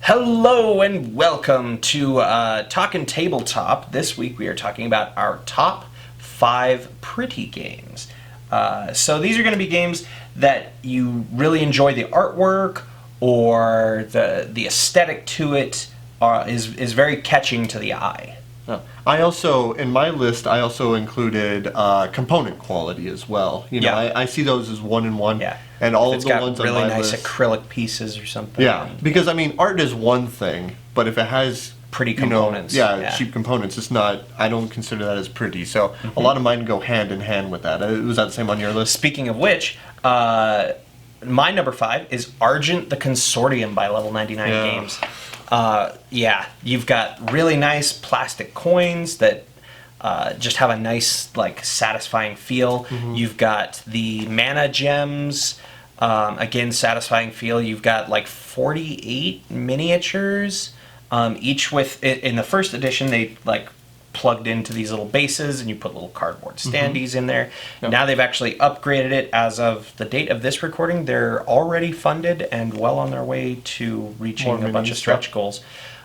Hello and welcome to Talkin' Tabletop. This week we are talking about our top 5 pretty games. So these are going to be games that you really enjoy the artwork or the aesthetic to it is very catching to the eye. I also, in my list, I also included component quality as well. You know, I see those as one in one. Yeah. And all It's of the got ones really on my nice list. acrylic pieces or something. Yeah, because I mean, art is one thing, but if it has Pretty components. cheap components, it's not. I don't consider that as pretty. So a lot of mine go hand in hand with that. Was that the same on your list? Speaking of which, my number 5 is Argent, the Consortium by Level 99 Games. You've got really nice plastic coins that just have a nice, like, satisfying feel. You've got the mana gems, again, satisfying feel. You've got like 48 miniatures, each with, in the first edition, they like plugged into these little bases and you put little cardboard standees in there. Yep. Now they've actually upgraded it. As of the date of this recording, they're already funded and well on their way to reaching a bunch of stretch goals.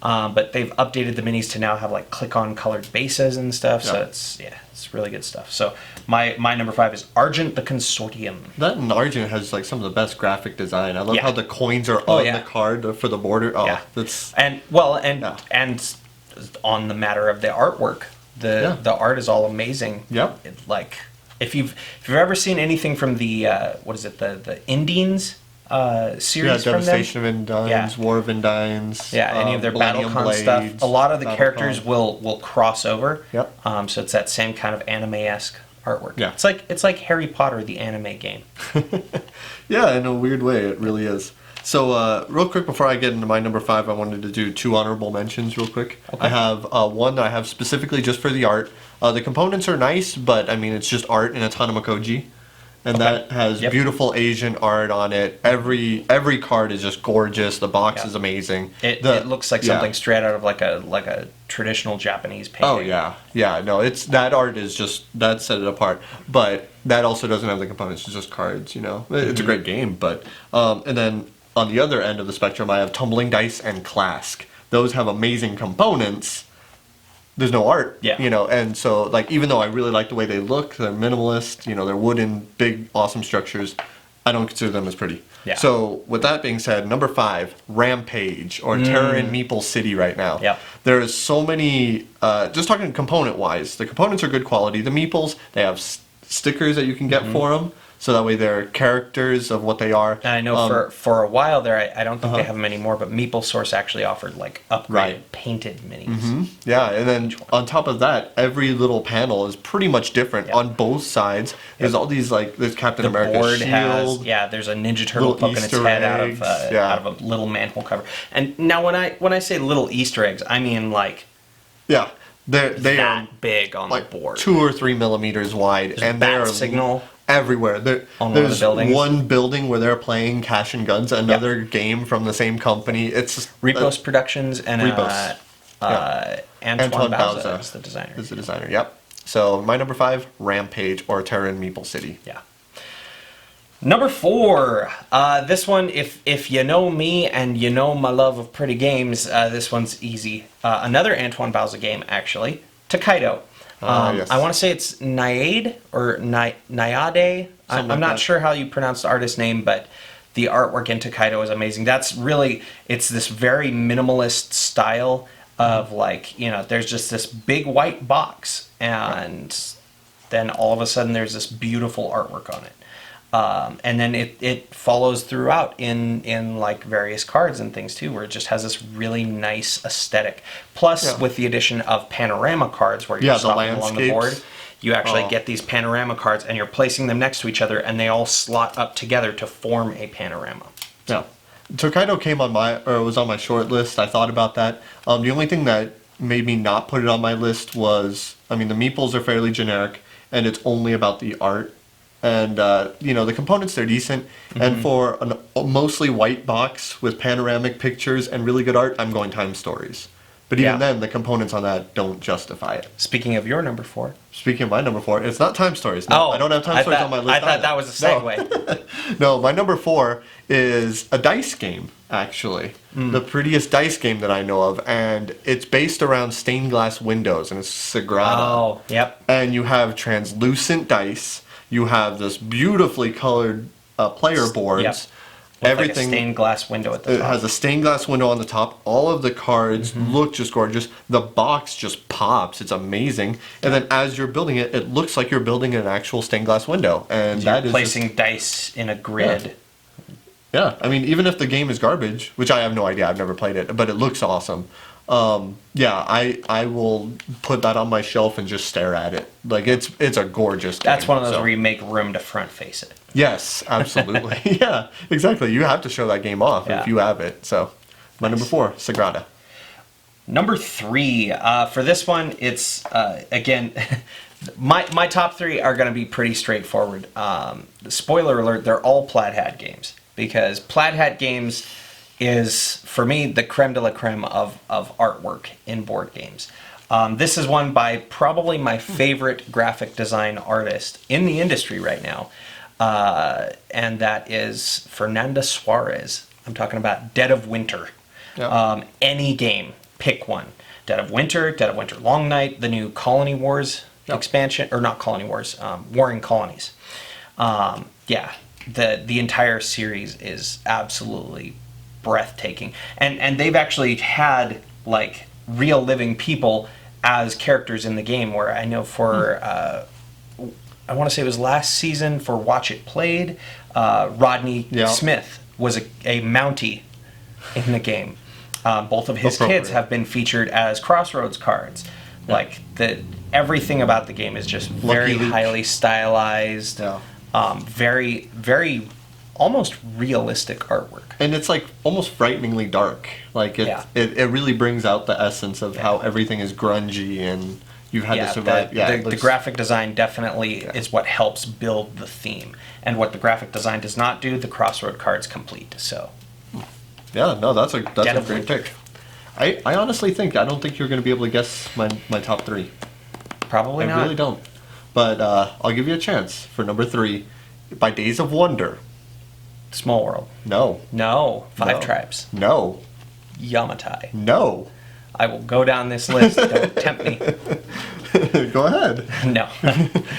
But they've updated the minis to now have like click-on colored bases and stuff. So it's really good stuff. So my number 5 is Argent, the Consortium. That and Argent has like some of the best graphic design. I love how the coins are on the card for the border. That's and on the matter of the artwork, the art is all amazing. Yep. Like if you've ever seen anything from the the Indians series from them. Devastation of Indines, War of Indines. Any of their BattleCon stuff. A lot of the characters will cross over. Yep. So it's that same kind of anime-esque artwork. Yeah. It's like Harry Potter, the anime game. Yeah, in a weird way, it really is. So, real quick, before I get into my number 5, I wanted to do 2 honorable mentions real quick. Okay. I have one that I have specifically just for the art. The components are nice, but, I mean, it's just art in a Tanamakoji. And that has beautiful Asian art on it. Every card is just gorgeous. The box is amazing. It looks like something straight out of like a traditional Japanese painting. Oh yeah. No, it's that art is just that set it apart. But that also doesn't have the components. It's just cards. You know, it's a great game. But and then on the other end of the spectrum, I have Tumbling Dice and Clask. Those have amazing components. There's no art, you know, and so, like, even though I really like the way they look, they're minimalist, you know, they're wooden, big, awesome structures, I don't consider them as pretty. Yeah. So, with that being said, number 5, Rampage, or Terror in Meeple City right now. Yeah. There's so many, just talking component-wise, the components are good quality. The meeples, they have stickers that you can get for them. So that way they're characters of what they are. And I know for a while there, I don't think they have them anymore, but Meeple Source actually offered like upgraded painted minis. Yeah, and then on top of that, every little panel is pretty much different on both sides. There's all these there's Captain America's shield. There's a Ninja Turtle poking its head out of a little manhole cover. And now when I say little Easter eggs, I mean like they are big on like the board, 2 or 3 millimeters wide, there's and bat signal everywhere. There's one building where they're playing Cash and Guns, another game from the same company. It's Repos Productions and Antoine Bauza is the designer. Yep. So my number 5, Rampage, or Terror in Meeple City. Yeah. Number 4, this one, if you know me and you know my love of pretty games, this one's easy. Another Antoine Bauza game, actually, Tokaido. I want to say it's Nayade or Nayade. I'm not sure how you pronounce the artist's name, but the artwork in Tokaido is amazing. It's this very minimalist style of there's just this big white box, and then all of a sudden there's this beautiful artwork on it. And then it follows throughout in like various cards and things too, where it just has this really nice aesthetic. Plus, with the addition of panorama cards, where you're stopping along the board, you actually get these panorama cards, and you're placing them next to each other, and they all slot up together to form a panorama. Yeah, Tokaido was on my short list. I thought about that. The only thing that made me not put it on my list was, I mean, the meeples are fairly generic, and it's only about the art. And, the components, they're decent. And for a mostly white box with panoramic pictures and really good art, I'm going Time Stories. But even then, the components on that don't justify it. Speaking of your number 4. Speaking of my number 4, it's not Time Stories. No, I don't have Time Stories on my list. I thought that was a segue. No, my number 4 is a dice game. actually. The prettiest dice game that I know of, and it's based around stained glass windows, and it's Sagrada. Oh, yep. And you have translucent dice. You have this beautifully colored player boards. Yep. With Everything like a stained glass window at the it top. has a stained glass window on the top. All of the cards look just gorgeous. The box just pops. It's amazing. And then as you're building it, it looks like you're building an actual stained glass window. And You're that is placing dice in a grid. yeah. I mean, even if the game is garbage, which I have no idea, I've never played it, but it looks awesome. Yeah, I will put that on my shelf and just stare at it. Like it's a gorgeous game. That's one of those so. where you make room to front face it. Yes, absolutely. Yeah, exactly. You have to show that game off Yeah. if you have it. So, my number 4, Sagrada. Number 3, for this one, it's, again, my top 3 are going to be pretty straightforward. Spoiler alert, they're all Plaid Hat games. Because Plaid Hat games is, for me, the creme de la creme of artwork in board games. This is one by probably my favorite graphic design artist in the industry right now. And that is Fernanda Suarez. I'm talking about Dead of Winter. Yeah. Any game, pick one. Dead of Winter Long Night, the new Colony Wars expansion, or not Colony Wars, Warring Colonies. Yeah, the entire series is absolutely breathtaking. And they've actually had like real living people as characters in the game, where I know for I want to say it was last season for Watch It Played, Rodney Smith was a Mountie in the game. Both of his kids have been featured as Crossroads cards. Yeah. Like everything about the game is just very highly stylized. Yeah. Very, very almost realistic artwork. And it's like almost frighteningly dark. Like it really brings out the essence of how everything is grungy and you've had to survive. The graphic design definitely is what helps build the theme. And what the graphic design does not do, the Crossroad cards complete. So yeah, no, that's a great Winter. pick. I honestly I don't think you're going to be able to guess my top 3. Probably not. I really don't. But I'll give you a chance for number 3. By Days of Wonder. Small World. No. No. Five No. Tribes. No. Yamatai. No. I will go down this list. Don't tempt me. Go ahead. No.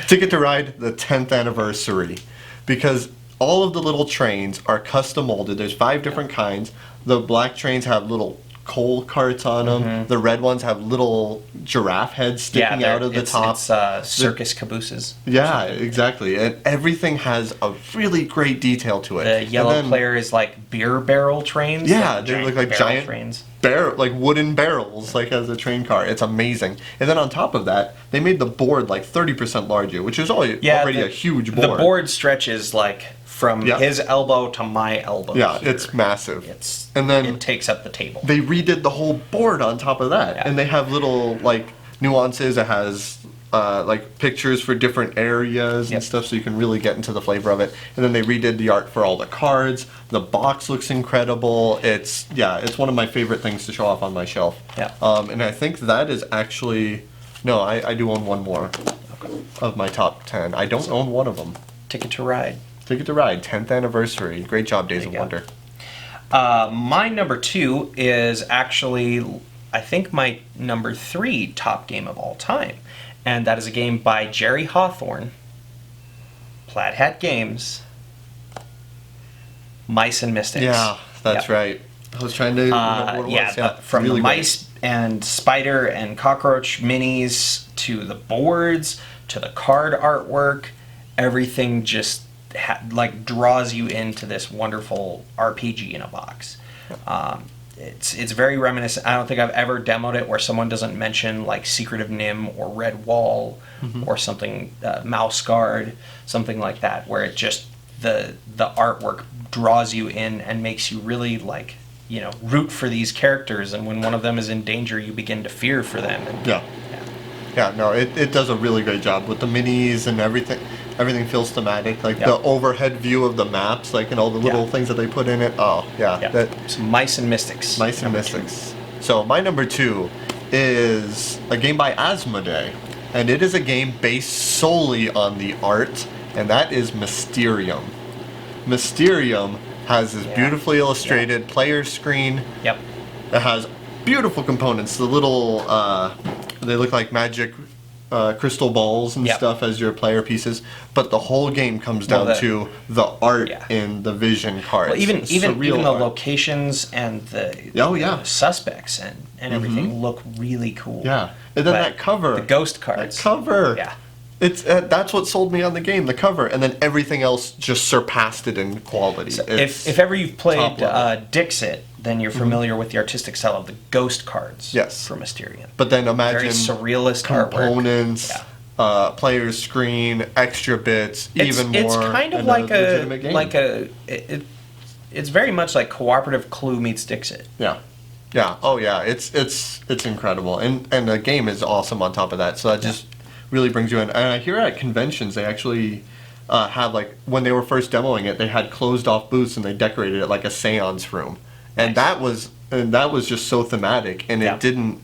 Ticket to Ride the 10th anniversary. Because all of the little trains are custom molded. There's 5 different kinds. The black trains have little coal carts on them. The red ones have little giraffe heads sticking out of the top. It's circus cabooses. Yeah, exactly. And everything has a really great detail to it. The yellow player is like beer barrel trains. Yeah, they look like giant trains. Like wooden barrels, like as a train car. It's amazing. And then on top of that, they made the board like 30% larger, which is already a huge board. The board stretches like from his elbow to my elbow. Yeah, here. it's massive. And then it takes up the table. They redid the whole board on top of that, and they have little like nuances. It has like pictures for different areas and stuff, so you can really get into the flavor of it. And then they redid the art for all the cards. The box looks incredible. It's one of my favorite things to show off on my shelf. Yeah. And I think that is actually I do own one more of my top 10. I don't own one of them. Ticket to Ride. Ticket to Ride, 10th anniversary. Great job, Days of Wonder. My number 2 is actually, I think, my number 3 top game of all time. And that is a game by Jerry Hawthorne, Plaid Hat Games, Mice and Mystics. Yeah, that's right. I was trying to remember what it was. From really the mice and spider and cockroach minis to the boards to the card artwork, everything just draws you into this wonderful RPG in a box. It's very reminiscent. I don't think I've ever demoed it where someone doesn't mention like Secret of Nim or Red Wall or something, Mouse Guard, something like that, where it just the artwork draws you in and makes you really root for these characters, and when one of them is in danger, you begin to fear for them. Yeah, no, it does a really great job with the minis and everything. Everything feels thematic, like the overhead view of the maps, like and all the little things that they put in it. Oh, yeah. So Mice and Mystics. Mice and Mystics. So my number 2 is a game by Asmodee, and it is a game based solely on the art, and that is Mysterium. Mysterium has this beautifully illustrated player screen. Yep. It has beautiful components. The little, they look like magic crystal balls and stuff as your player pieces. But the whole game comes down to the art in the vision cards. Well, even the art. locations and the suspects and everything look really cool. Yeah. And then that cover. The ghost cards. That cover. Yeah. It's that's what sold me on the game, the cover, and then everything else just surpassed it in quality. So if ever you've played Dixit, then you're familiar with the artistic style of the ghost cards for Mysterium. But then imagine very surrealist components, player's screen, extra bits, even more. It's kind of it's very much like cooperative Clue meets Dixit. Yeah. Yeah. Oh yeah. It's incredible, and the game is awesome on top of that. So that just really brings you in. And I hear at conventions they actually have, like, when they were first demoing it, they had closed off booths and they decorated it like a seance room, and that was just so thematic, and it didn't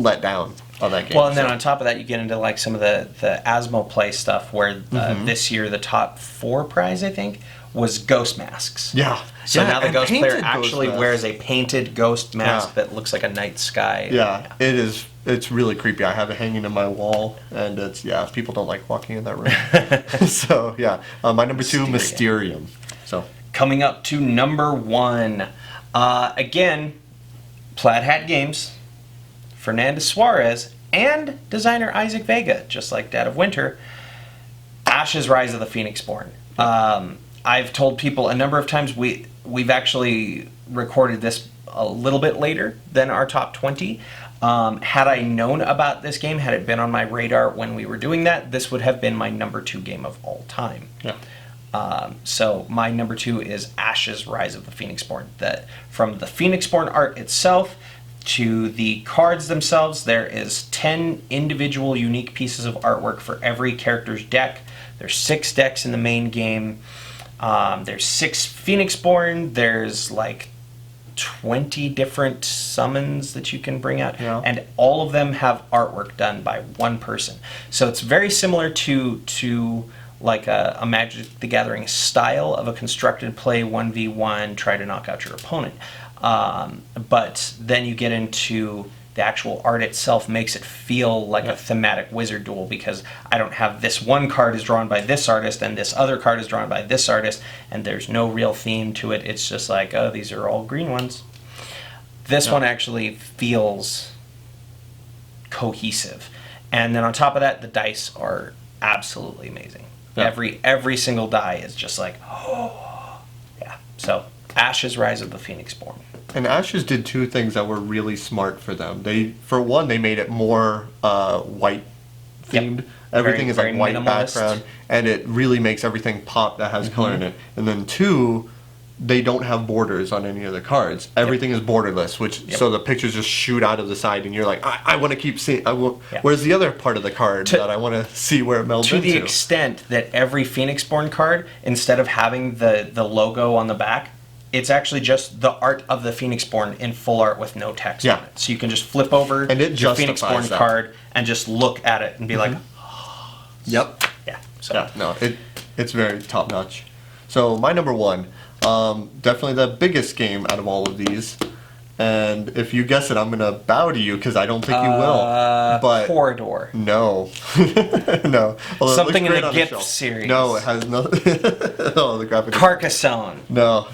let down on that game. Well, and then on top of that, you get into like some of the Asmo play stuff where this year the top 4 prize, I think, was ghost masks. Yeah. So now the ghost player actually wears a painted ghost mask that looks like a night sky. Yeah, it is. It's really creepy. I have it hanging in my wall, and it's people don't like walking in that room. So my number 2, Mysterium. So coming up to number 1, again, Plaid Hat Games, Fernandez Suarez, and designer Isaac Vega, just like Dad of Winter. Ashes: Rise of the Phoenixborn. I've told people a number of times we've actually recorded this a little bit later than our top 20. Had I known about this game, had it been on my radar when we were doing that, this would have been my number 2 game of all time. Yeah. So my number 2 is Ashes: Rise of the Phoenixborn. That from the Phoenixborn art itself to the cards themselves, there is 10 individual unique pieces of artwork for every character's deck. There's 6 decks in the main game. There's 6 Phoenixborn. There's like 20 different summons that you can bring out, and all of them have artwork done by one person. So it's very similar to like a Magic the Gathering style of a constructed play 1v1, try to knock out your opponent. But then you get into the actual art itself makes it feel like a thematic wizard duel, because I don't have this one card is drawn by this artist and this other card is drawn by this artist, and there's no real theme to it. It's just like, oh, these are all green ones. This one actually feels cohesive. And then on top of that, the dice are absolutely amazing. Yeah. Every single die is just like, oh, yeah. So Ashes: Rise of the Phoenixborn. And Ashes did 2 things that were really smart for them. For one, they made it more white themed. Everything is like white background, and it really makes everything pop that has color in it. And then 2, they don't have borders on any of the cards. Everything is borderless, so the pictures just shoot out of the side, and you're like, I want to keep seeing. Where's the other part of the card that I want to see where it melds into? To the extent that every Phoenixborn card, instead of having the logo on the back, it's actually just the art of the Phoenixborn in full art with no text on it. So you can just flip over and it your Phoenixborn card and just look at it and be like, oh. Yep. Yeah. So. No, it's very top notch. So my number 1, definitely the biggest game out of all of these. And if you guess it, I'm going to bow to you because I don't think you will. But Corridor. No. No. Although something in the gift series. No, it has no. Oh, the graphic. Carcassonne. No.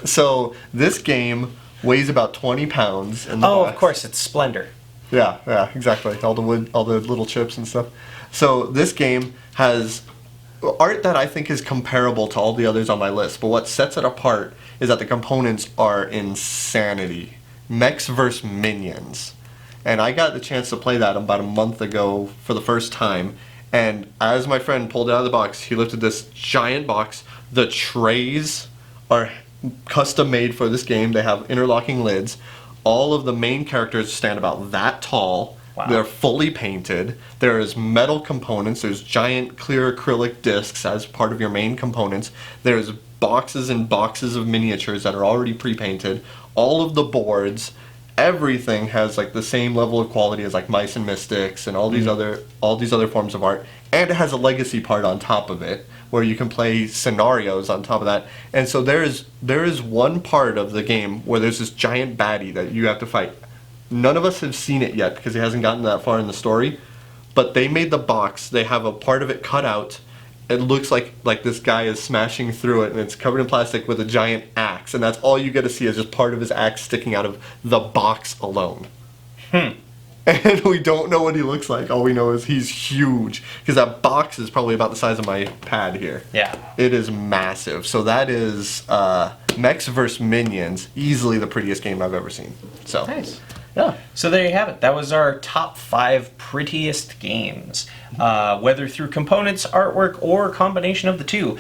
So this game weighs about 20 pounds in the box. Of course, it's Splendor. Yeah, exactly. All the wood, all the little chips and stuff. So this game has art that I think is comparable to all the others on my list, but what sets it apart is that the components are insanity. Mechs vs. Minions. And I got the chance to play that about a month ago for the first time, and as my friend pulled it out of the box, he lifted this giant box. The trays are custom made for this game. They have interlocking lids. All of the main characters stand about that tall. Wow. They're fully painted. There's metal components. There's giant clear acrylic discs as part of your main components. There's boxes and boxes of miniatures that are already pre-painted. All of the boards everything has like the same level of quality as like Mice and Mystics and all these other forms of art, and it has a legacy part on top of it where you can play scenarios on top of that. And so there is one part of the game where there's this giant baddie that you have to fight. None of us have seen it yet because it hasn't gotten that far in the story, but they made the box. They have a part of it cut out. It looks like this guy is smashing through it, and it's covered in plastic with a giant axe, and that's all you get to see is just part of his axe sticking out of the box alone. And we don't know what he looks like. All we know is he's huge, because that box is probably about the size of my pad here. Yeah. It is massive. So that is Mechs vs. Minions, easily the prettiest game I've ever seen. So Nice. yeah. So there you have it. That was our top 5 prettiest games, whether through components, artwork, or a combination of the two.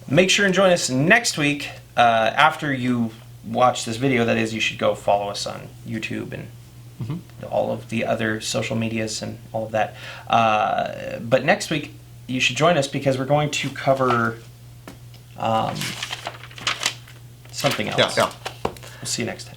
Make sure and join us next week. After you watch this video, that is, you should go follow us on YouTube and all of the other social medias and all of that. But next week, you should join us because we're going to cover something else. Yeah. We'll see you next time.